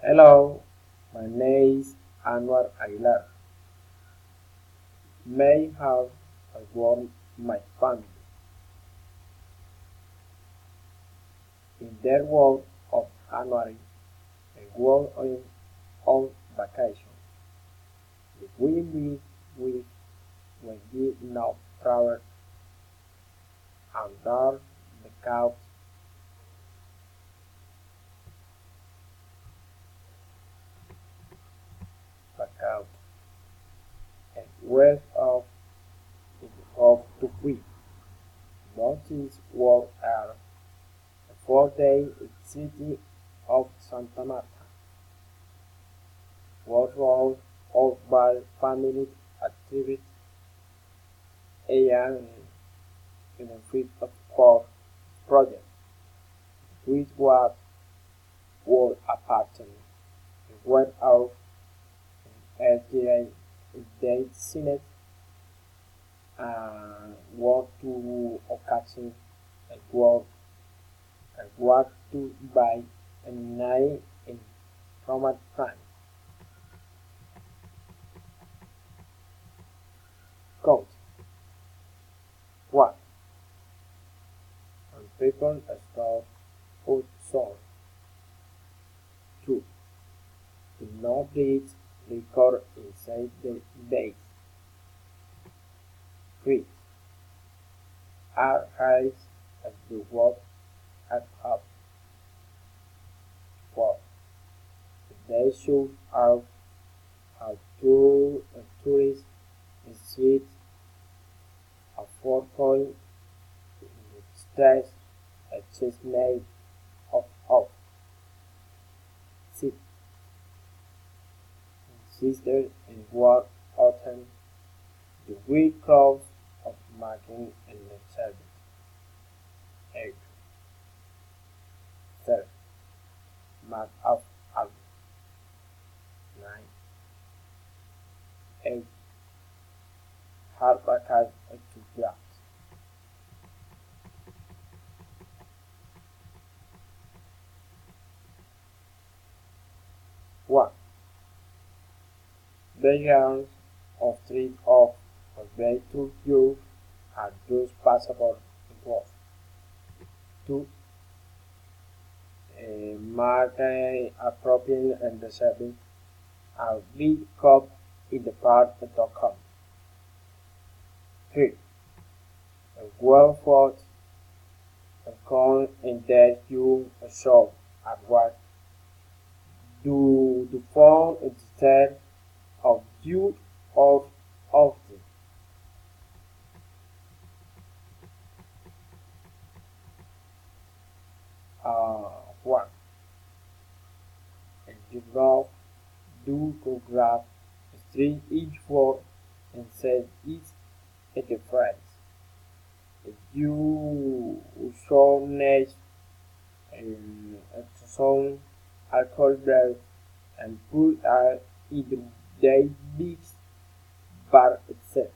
Hello, my name is Anwar Aguilar. May have I warned my family. In their world of January, I was on vacation. If we meet with when we now travel under the couch, back out, and west of it hope to quit. Mountains were are a 4 day city of Santa Marta was ruled of by family activity and in a fit of core project, which was all apartment, went out SGA they Senate and want to occasion and work to buy a night in Roman time. Code 1. On paper store food sold. 2. Do not read liquor inside the base. 3. Are eyes as the work at hub. 4. They should have how to tourists visit a four-point stress a chest made of six sisters and work autumn the weak clothes of marking and the service. 8. Third, mark of out. 9. 8. Hard back to glass. 1. Backgrounds of trees of convey to you are those passport involved. 2. Mark appropriate and deserving are big cup in the part.com. 3. A well thought account in that you show at what do the phone instead of you of the 1. And you know do go grab a string each word and say it at a phrase. If you show next a song alcohol breath and put either they big bar itself.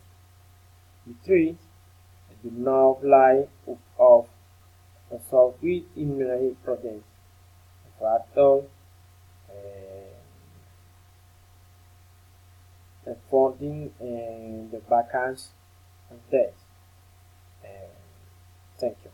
3. Do not lie of a software in project. Factor affording the vacancy of this. Thank you.